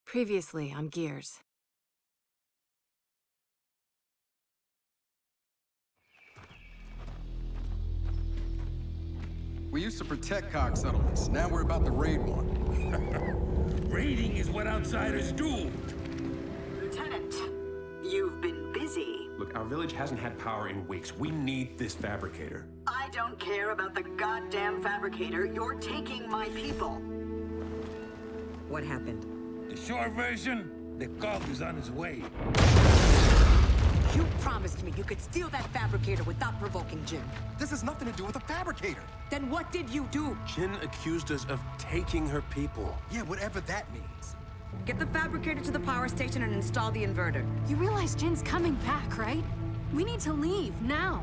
Previously on Gears. We used to protect cog settlements. Now we're about to raid one. Raiding is what outsiders do. Lieutenant, you've been busy. Look, our village hasn't had power in weeks. We need this fabricator. I don't care about the goddamn fabricator. You're taking my people. What happened? The short version, the cog is on its way. You promised me you could steal that fabricator without provoking Jin. This has nothing to do with a fabricator. Then what did you do? Jin accused us of taking her people. Yeah, whatever that means. Get the fabricator to the power station and install the inverter. You realize Jin's coming back, right? We need to leave, now.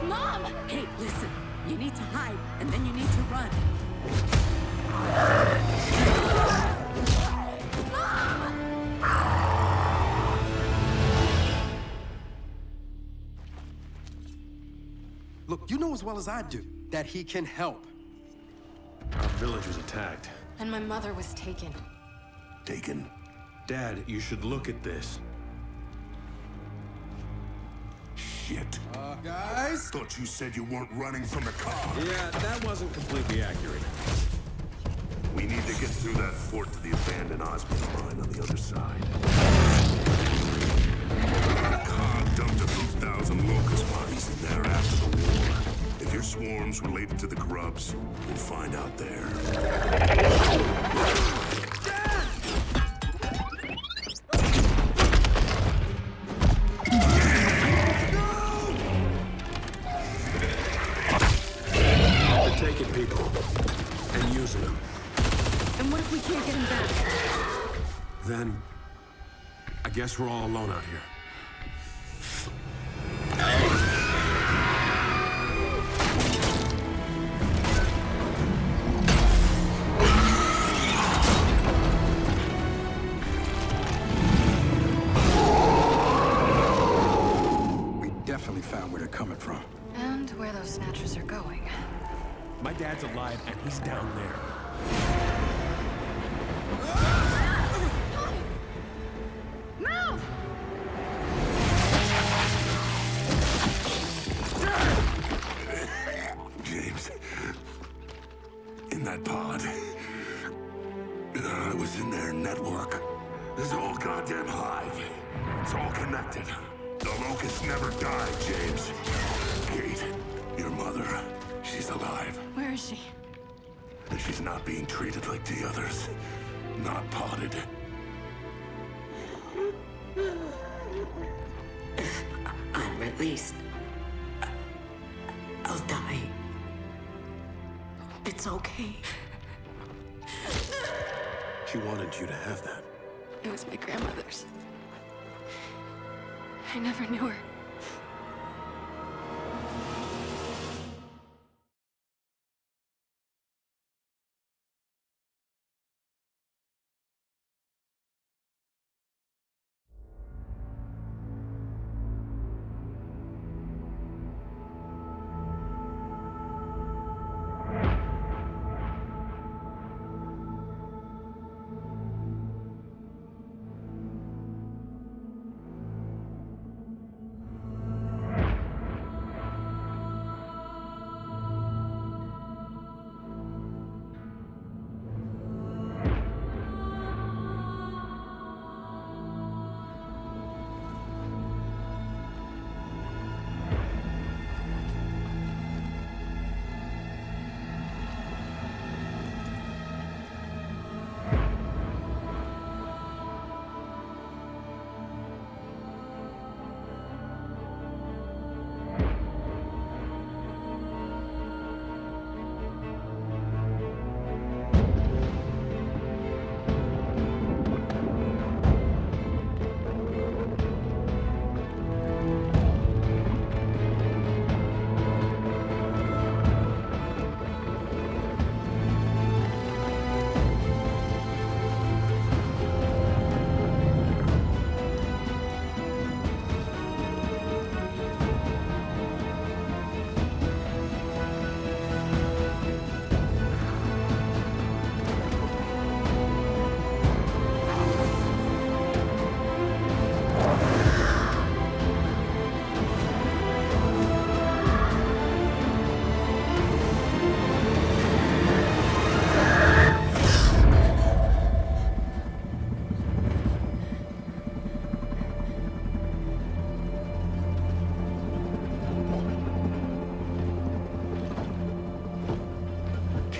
Mom! Hey, listen. You need to hide, and then you need to run. Look, you know as well as I do that he can help. Our village was attacked. And my mother was taken. Taken? Dad, you should look at this. Shit. Guys? Thought you said you weren't running from the cog. Yeah, that wasn't completely accurate. We need to get through that fort to the abandoned hospital mine on the other side. The cog dumped a few thousand locust bodies in there after the war. If your swarm's related to the grubs, we'll find out there. They're taking people and using them. And what if we can't get him back? Then, I guess we're all alone out here. We definitely found where they're coming from. And where those snatchers are going. My dad's alive and he's down there. Move! James, in that pod, I was in their network. This old goddamn hive. It's all connected. The locusts never die, James. Kate, your mother, she's alive. Where is she? And she's not being treated like the others. Not potted. I'm released. I'll die. It's okay. She wanted you to have that. It was my grandmother's. I never knew her.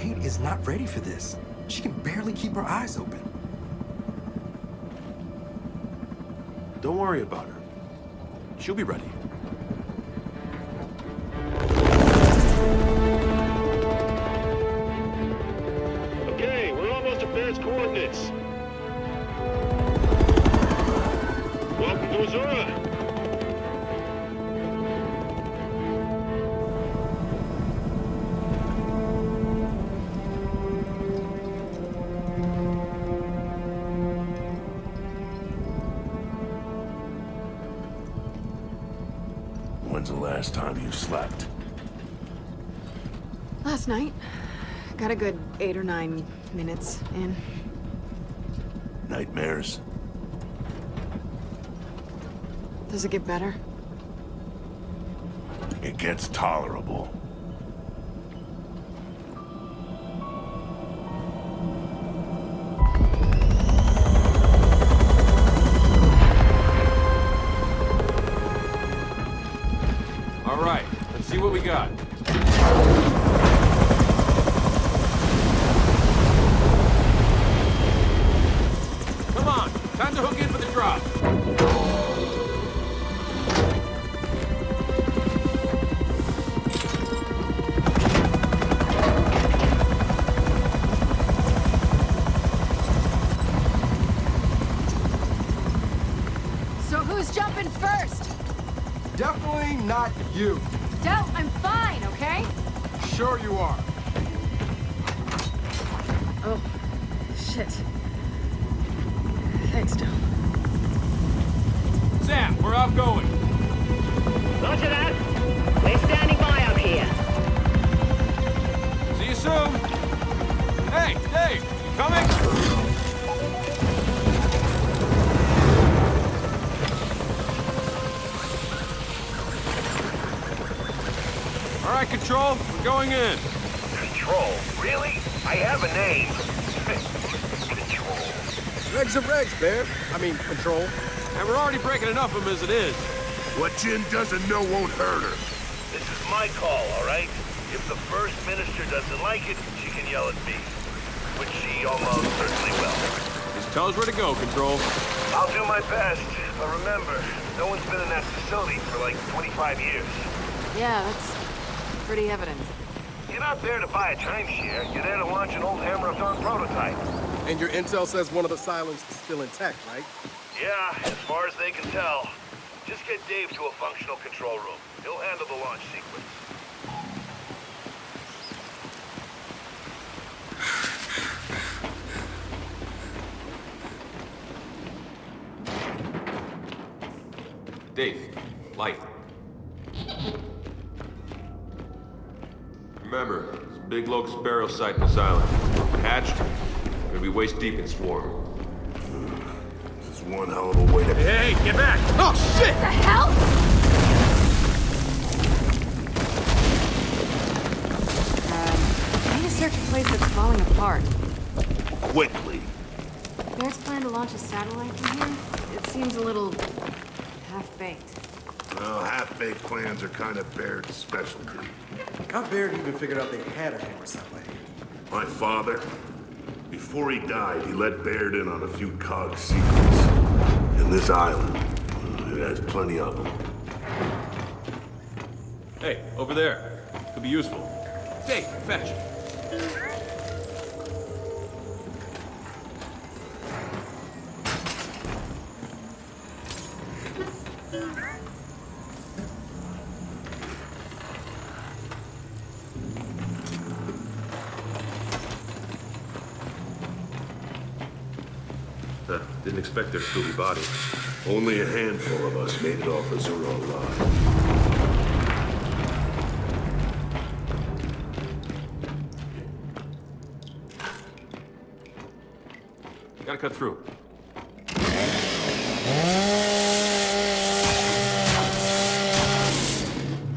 Kate is not ready for this. She can barely keep her eyes open. Don't worry about her. She'll be ready. Okay, we're almost at Baird's coordinates. Welcome to Azura. When's the last time you slept? Last night, got a good 8 or 9 minutes in. Nightmares? Does it get better? It gets tolerable. All right, let's see what we got. Come on, time to hook in for the drop. So who's jumping first? Definitely not you. Del, I'm fine, okay? Sure you are. Oh, shit. Thanks, Del. Sam, we're outgoing. Roger that. We're standing by up here. See you soon. Hey, Dave, you coming? All right, Control, we're going in. Control? Really? I have a name. Control. Regs are regs, Baird. I mean, Control. And we're already breaking enough of them as it is. What Jin doesn't know won't hurt her. This is my call, all right? If the First Minister doesn't like it, she can yell at me. Which she almost certainly will. Just tell us where to go, Control. I'll do my best, but remember, no one's been in that facility for like 25 years. Yeah, that's pretty evident. You're not there to buy a timeshare. You're there to launch an old hammer-thon prototype. And your intel says one of the silos is still intact, right? Yeah, as far as they can tell. Just get Dave to a functional control room. He'll handle the launch sequence. Dave, light. Remember, this big locust burial site in this island. Hatched, we're gonna be waist deep in swarm. This is one hell of a way to... Hey, get back! Oh, shit! What the hell? I need to search a place that's falling apart. Quickly. Baird's plan to launch a satellite from here? It seems a little half-baked. Well, half-baked plans are kind of Baird's specialty. How Baird even figured out they had a hammer satellite? My father, before he died, he let Baird in on a few cog secrets. And this island, it has plenty of them. Hey, over there. Could be useful. Dave, fetch. Didn't expect there to still be bodies. Only a handful of us made it off Azura alive. Gotta cut through.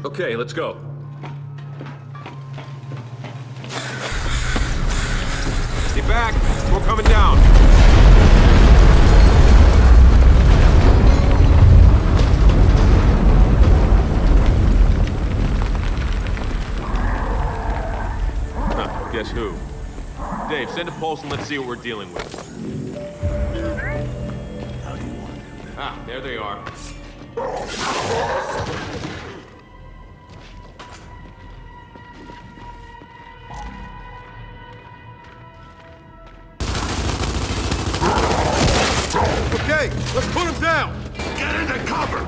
Okay, let's go. Stay back. We're coming down. Guess who? Dave, send a pulse and let's see what we're dealing with. How do you want to do that? Ah, there they are. Okay, let's put him down! Get into cover!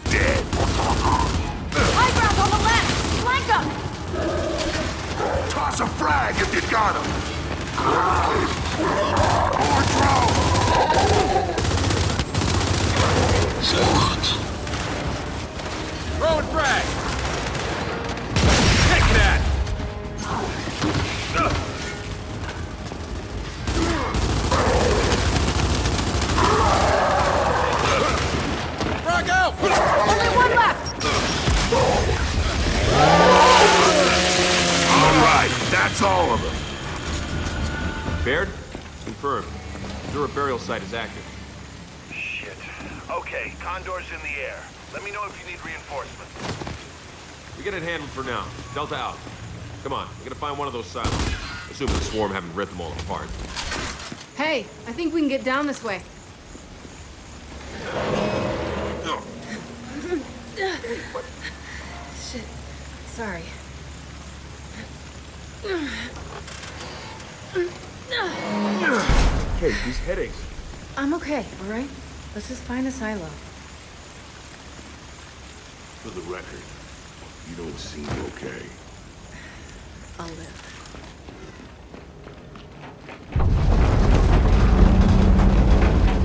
Dead! High ground on the left! Flank him! Toss a frag if you got him! Or drone! Throwing frag! Take that! Frag out! Only one left! All right, that's all of them. Baird? Confirmed. Your burial site is active. Shit. Okay, Condor's in the air. Let me know if you need reinforcements. We get it handled for now. Delta out. Come on, we gotta find one of those silos. Assuming the swarm haven't ripped them all apart. Hey, I think we can get down this way. Shit. Sorry. Hey, these headaches. I'm okay, all right? Let's just find the silo. For the record, you don't seem okay. I'll live.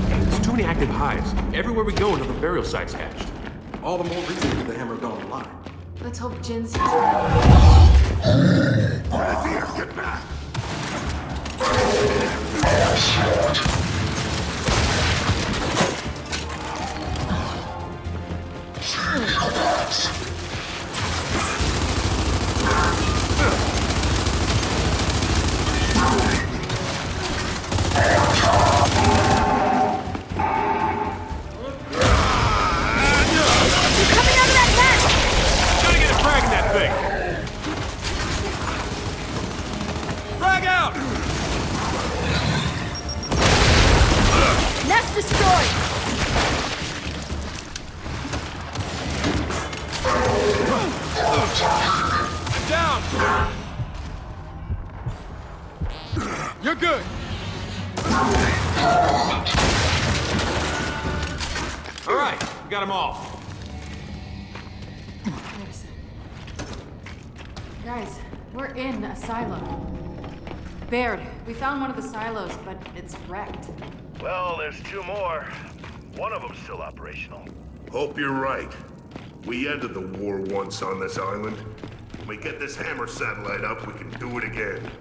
There's too many active hives. Everywhere we go, another burial site's hatched. All the more reason for the hammer don't lie. Let's hope Jin's... Grenadier, get back! Coming out of that net! Gotta get a frag in that thing! Frag out! Nest destroyed! I'm down! You're good! All right, we got them all. Guys, we're in a silo. Baird, we found one of the silos, but it's wrecked. Well, there's two more. One of them's still operational. Hope you're right. We ended the war once on this island. When we get this hammer satellite up, we can do it again.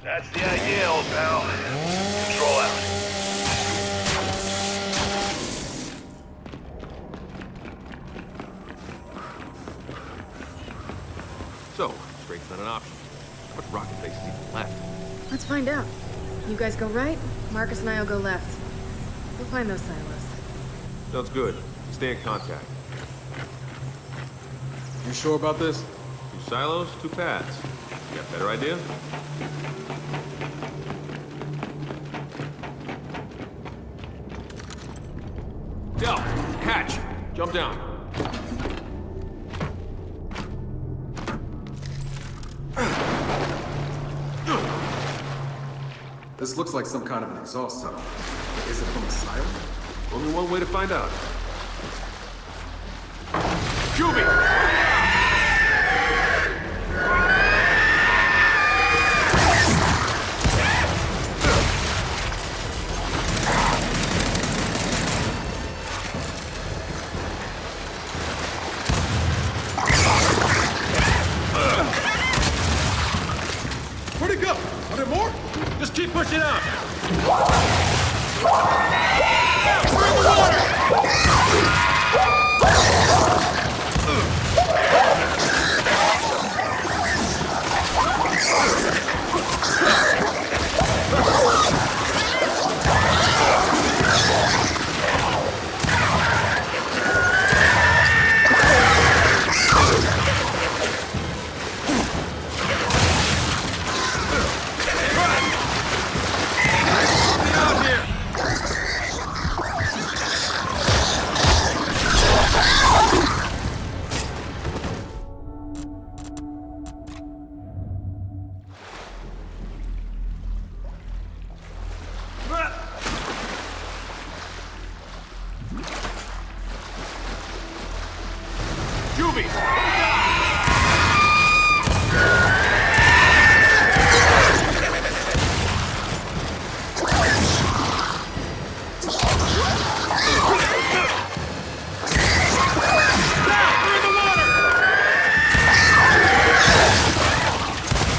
That's the idea, old pal. Control out. So, break's not an option. How much rocket base is even left? Let's find out. You guys go right, Marcus and I will go left. We'll find those silos. Sounds good. Stay in contact. You sure about this? 2 silos, 2 paths. You got a better idea? Del, hatch, jump down. This looks like some kind of an exhaust tunnel. Is it from a silo? Only one way to find out. Juby! Where'd it go? Are there more? Just keep pushing out! We're in the water! moving!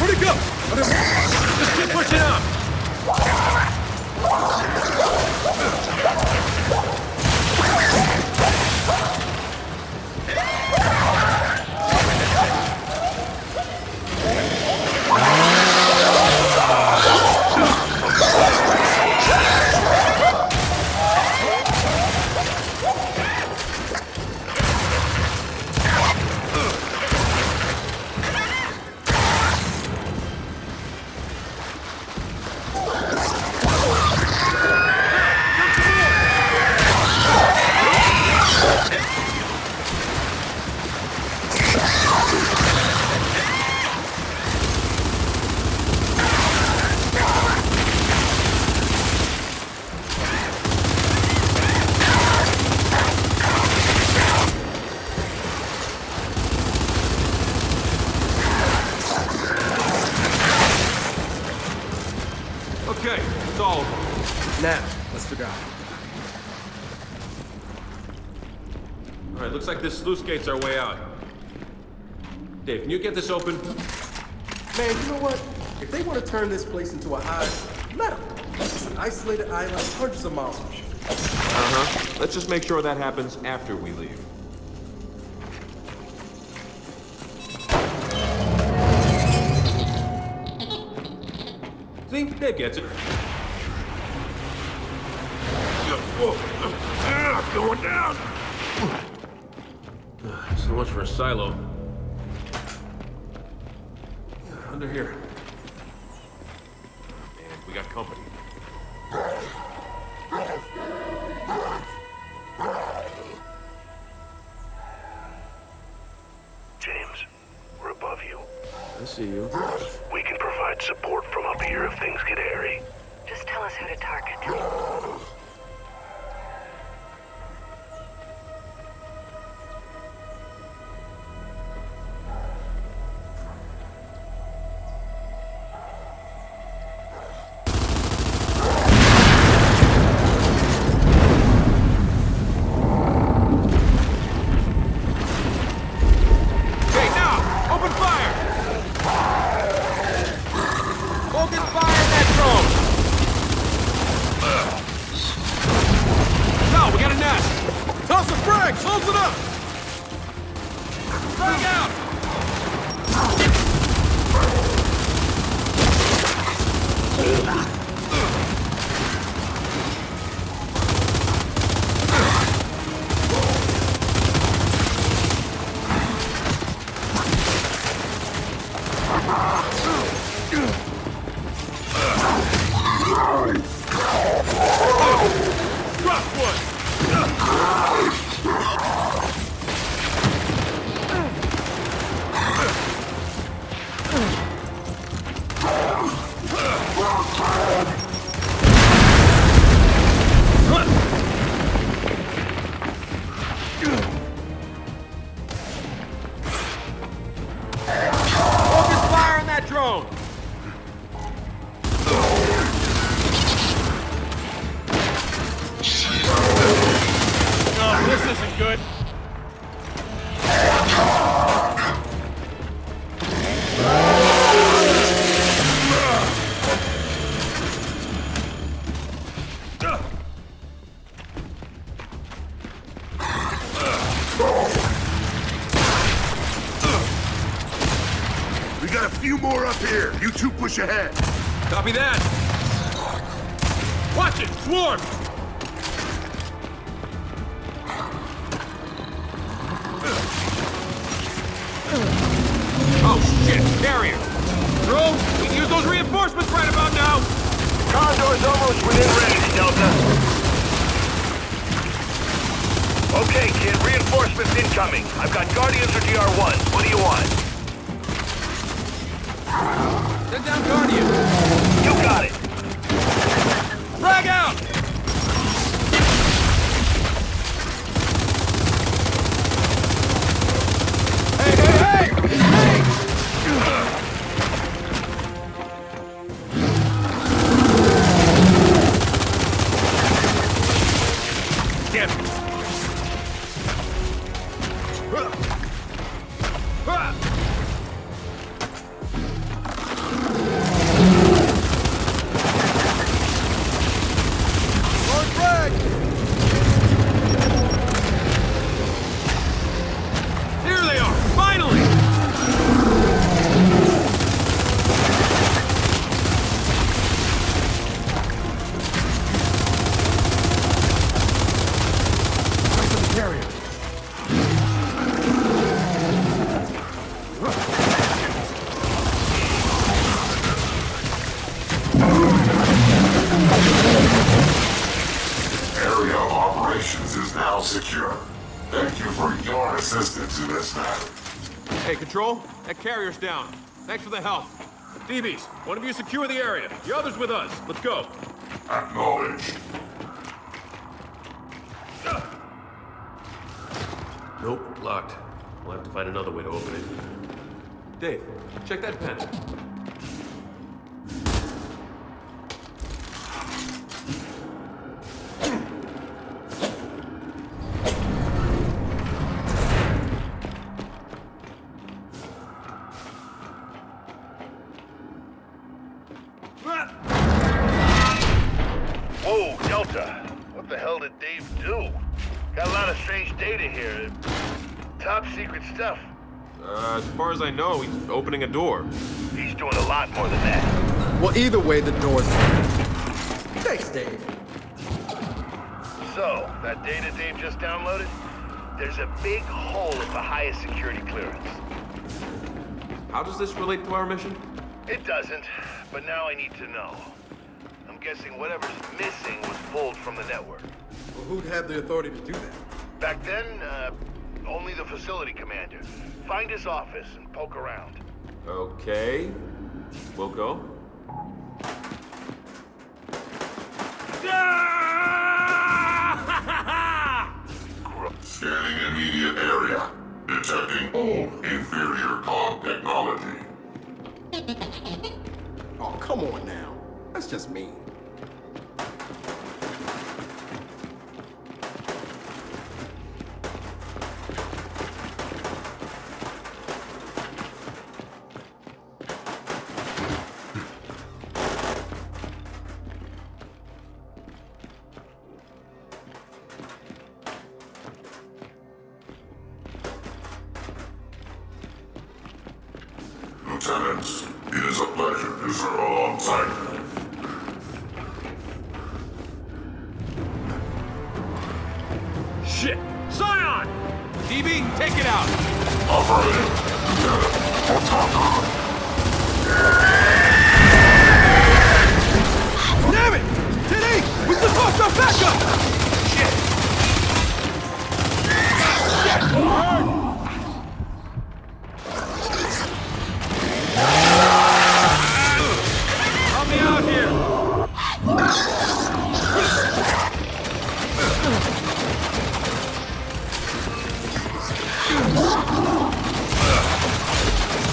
Where'd he go? Just keep pushing up! Okay, it's all over. Now, let's figure out. Alright, looks like this sluice gate's our way out. Dave, can you get this open? Man, you know what? If they want to turn this place into a hive, let them. It's an isolated island hundreds of miles from shore. Uh-huh. Let's just make sure that happens after we leave. See? Dave gets it. Going down! So much for a silo. Under here. Oh, man, we got company. James, we're above you. I see you. We can provide support from up here if things get hairy. Just tell us who to target. Okay, now! Open fire! Focus fire in that drone! No, we got a nest! Toss a frag! Close it up! Frag out! Drop one! Focus fire on that drone! Oh, this isn't good. We got a few more up here. You two push ahead. Copy that! Watch it! Swarm! Oh shit! Carrier! Drone, we can use those reinforcements right about now! Condor's almost within range, Delta. Okay, kid, reinforcements incoming. I've got Guardians or DR1. What do you want? Send down Guardian! You got it. Frag out! him! Here they are! Finally! Area of operations is now secure. Thank you for your assistance in this matter. Hey, Control, that carrier's down. Thanks for the help. DBs, one of you secure the area. The others with us. Let's go. Acknowledged. Nope, locked. We'll have to find another way to open it. Dave, check that pen. Whoa, Delta. What the hell did Dave do? Got a lot of strange data here. Top secret stuff. As far as I know, he's opening a door. He's doing a lot more than that. Well, either way, the door's open. Thanks, Dave. So, that data Dave just downloaded? There's a big hole at the highest security clearance. How does this relate to our mission? It doesn't, but now I need to know. I'm guessing whatever's missing was pulled from the network. Well, who'd have the authority to do that? Back then, only the facility commander. Find his office and poke around. Okay. We'll go. Scanning immediate area. Detecting all inferior comm technology. Oh, come on now. That's just mean. Lieutenants, it is a pleasure to serve alongside you. Shit! Scion! DB, take it out! Affirmative. Lieutenant, on top. Damn it! Today, we just lost our backup! Help me out here!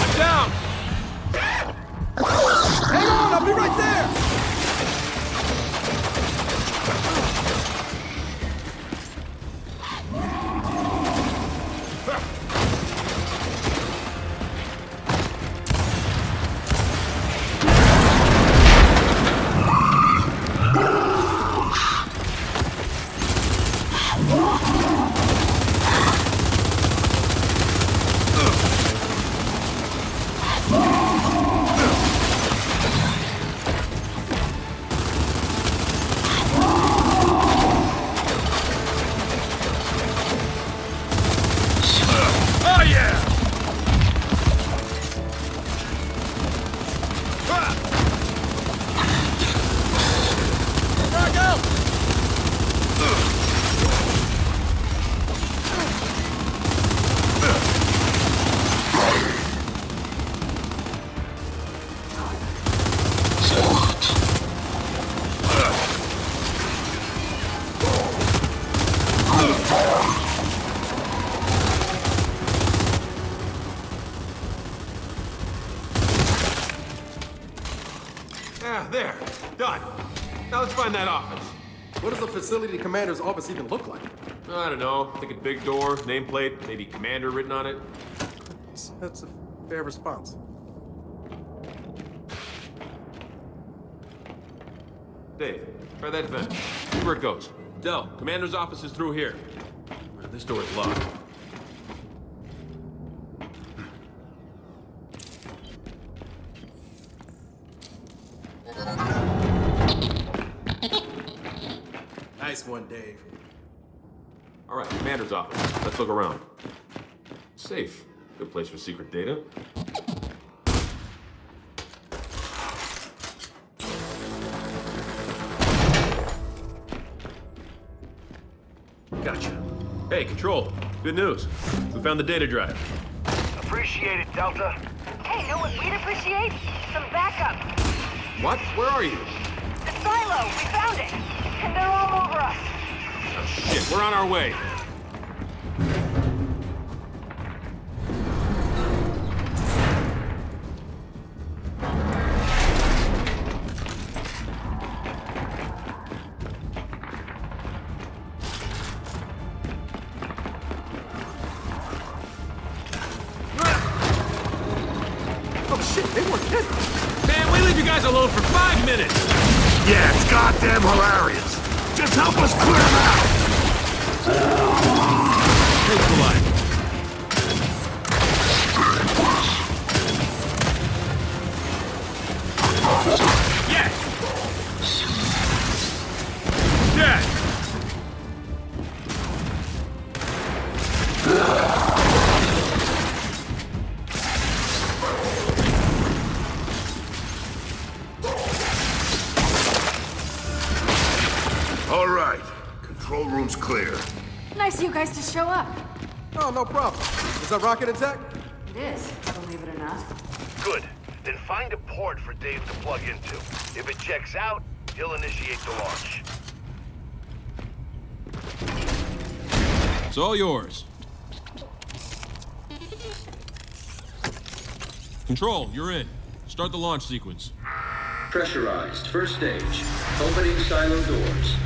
I'm down! What does the facility commander's office even look like? I don't know. Think a big door, nameplate, maybe commander written on it. That's a fair response. Dave, try that vent. See where it goes. Del, commander's office is through here. This door is locked. Nice one, Dave. All right, commander's office. Let's look around. Safe. Good place for secret data. Gotcha. Hey, Control. Good news. We found the data drive. Appreciate it, Delta. Hey, know what we'd appreciate? Some backup. What? Where are you? The silo! We found it! And they're all over us. Oh, shit. We're on our way. Alone for 5 minutes! Yeah, it's goddamn hilarious. Just help us clear them out! Thanks for life. Yes! Dead! All right. Control room's clear. Nice of you guys to show up. Oh, no problem. Is that rocket attack? It is, believe it or not. Good. Then find a port for Dave to plug into. If it checks out, he'll initiate the launch. It's all yours. Control, you're in. Start the launch sequence. Pressurized. First stage. Opening silo doors.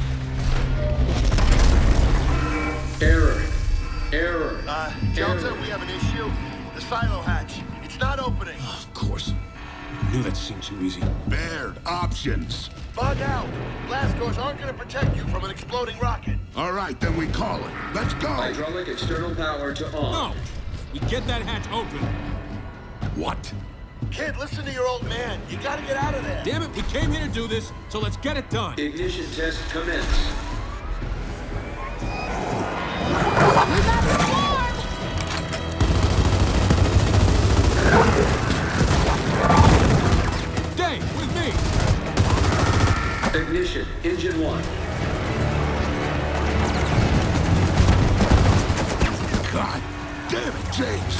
Error. Error. Delta, we have an issue. The silo hatch. It's not opening. Of course. I knew that seemed too easy. Baird, options. Bug out. Blast doors aren't going to protect you from an exploding rocket. All right, then we call it. Let's go. Hydraulic external power to on. No! We get that hatch open. What? Kid, listen to your old man. You gotta get out of there. Damn it, we came here to do this, so let's get it done. Ignition test commence. Dave, with me! Ignition, engine 1. God damn it, James!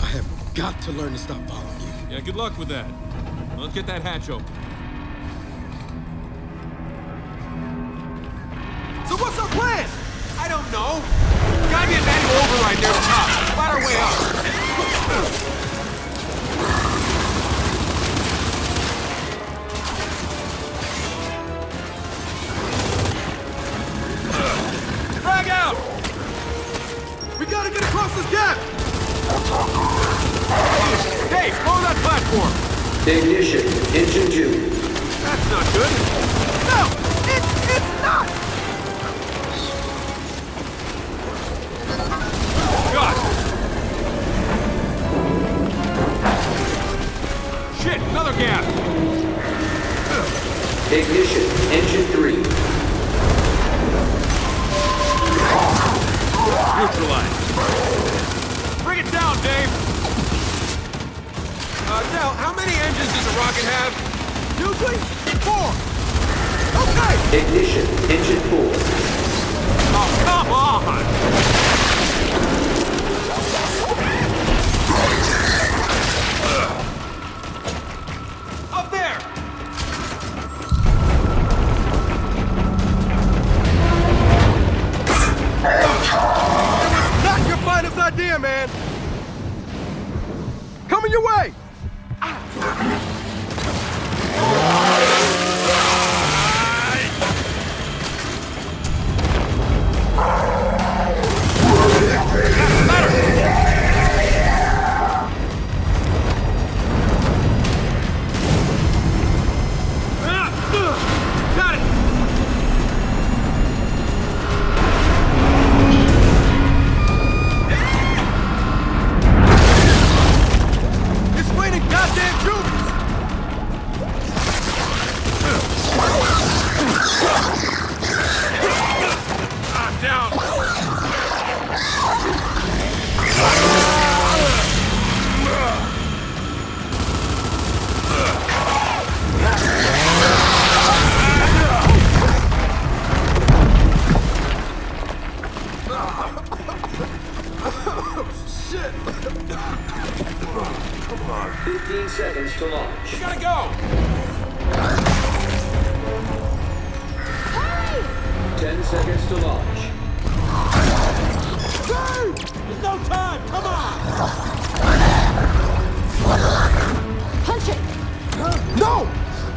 I have got to learn to stop following you. Yeah, good luck with that. Let's get that hatch open. So what's our plan? I don't know. Gotta be a manual override near the top. Find our way up. Frag out! We gotta get across this gap! Dave, follow that platform! Ignition, engine 2. That's not good. No! It's not! God! Shit, another gap! Ignition, engine 3. Neutralize. Bring it down, Dave! Now, how many engines does a rocket have? Usually 4. Okay! Ignition, engine 4. Oh, come on! Up there! Not your finest idea, man! Coming your way! to launch. There's no time! Come on! Punch it! No!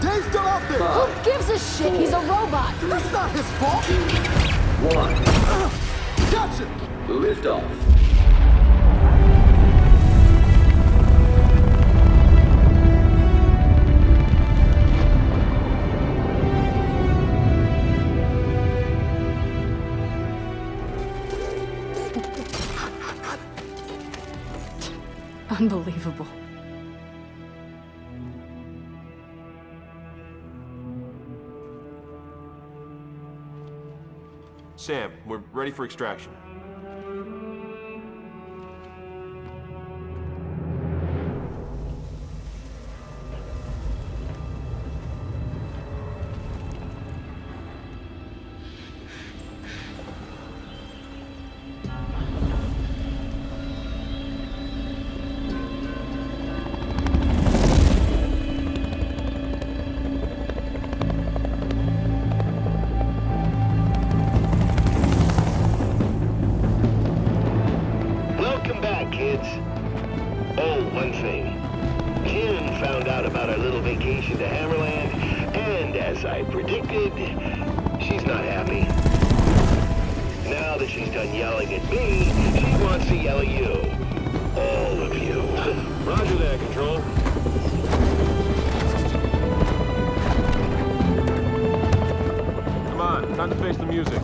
Dave's still out there! Who gives a shit? He's a robot! That's not his fault! 1. Gotcha! Lift off. Unbelievable. Sam, we're ready for extraction. Welcome back, kids. Oh, one thing. Kim found out about our little vacation to Hammerland, and as I predicted, she's not happy. Now that she's done yelling at me, she wants to yell at you. All of you. Roger that, Control. Come on, time to face the music.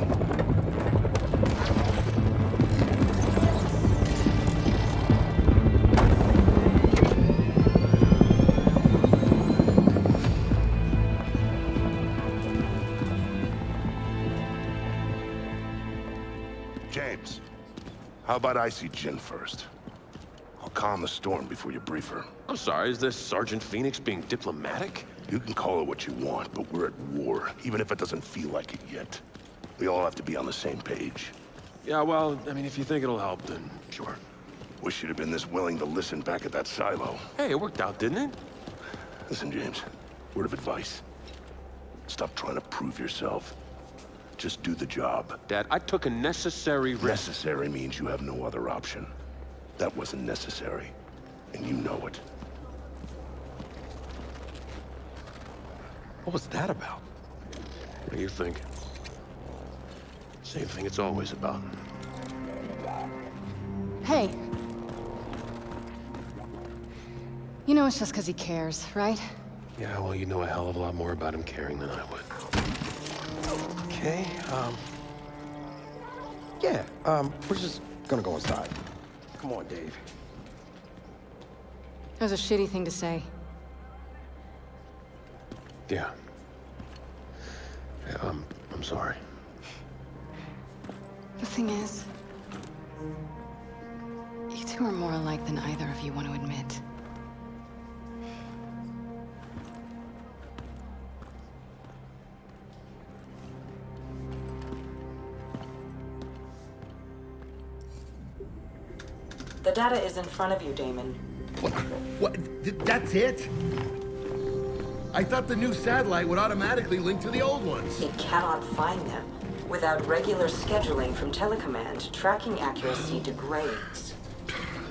James, how about I see Jin first? I'll calm the storm before you brief her. I'm sorry, is this Sergeant Phoenix being diplomatic? You can call it what you want, but we're at war, even if it doesn't feel like it yet. We all have to be on the same page. Yeah, well, I mean, if you think it'll help, then sure. Wish you'd have been this willing to listen back at that silo. Hey, it worked out, didn't it? Listen, James, word of advice. Stop trying to prove yourself. Just do the job. Dad, I took a necessary risk. Necessary means you have no other option. That wasn't necessary, and you know it. What was that about? What do you think? Same thing it's always about. Hey. You know it's just because he cares, right? Yeah, well, you know a hell of a lot more about him caring than I would. Okay, we're just gonna go inside. Come on, Dave. That was a shitty thing to say. Yeah. Yeah, I'm sorry. The thing is, you two are more alike than either of you want to admit. The data is in front of you, Damon. What? That's it? I thought the new satellite would automatically link to the old ones. It cannot find them. Without regular scheduling from telecommand, tracking accuracy degrades.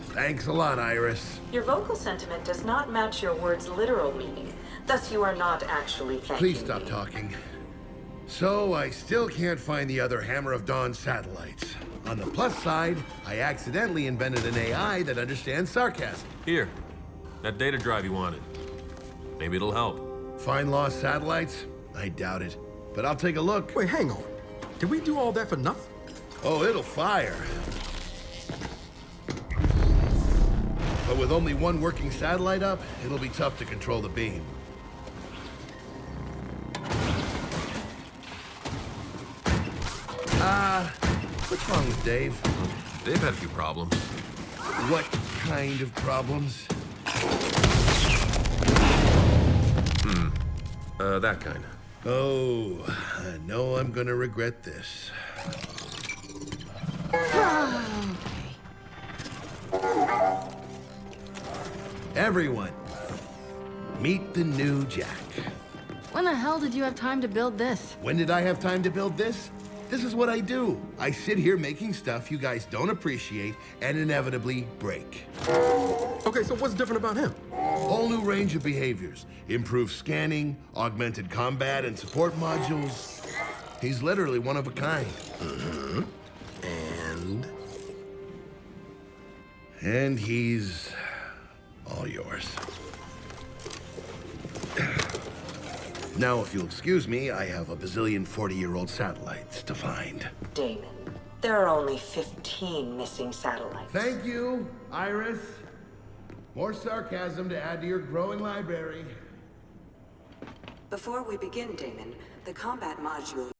Thanks a lot, Iris. Your vocal sentiment does not match your words' literal meaning. Thus, you are not actually thanking Please stop talking. So, I still can't find the other Hammer of Dawn satellites. On the plus side, I accidentally invented an AI that understands sarcasm. Here, that data drive you wanted. Maybe it'll help. Find lost satellites? I doubt it. But I'll take a look. Wait, hang on. Did we do all that for nothing? Oh, it'll fire. But with only one working satellite up, it'll be tough to control the beam. What's wrong with Dave? They've had a few problems. What kind of problems? That kind. Oh, I know I'm gonna regret this. Everyone, meet the new Jack. When the hell did you have time to build this? When did I have time to build this? This is what I do. I sit here making stuff you guys don't appreciate and inevitably break. Okay, so what's different about him? Whole new range of behaviors. Improved scanning, augmented combat and support modules. He's literally one of a kind. And he's all yours. Now, if you'll excuse me, I have a bazillion 40-year-old satellites to find. Damon, there are only 15 missing satellites. Thank you, Iris. More sarcasm to add to your growing library. Before we begin, Damon, the combat module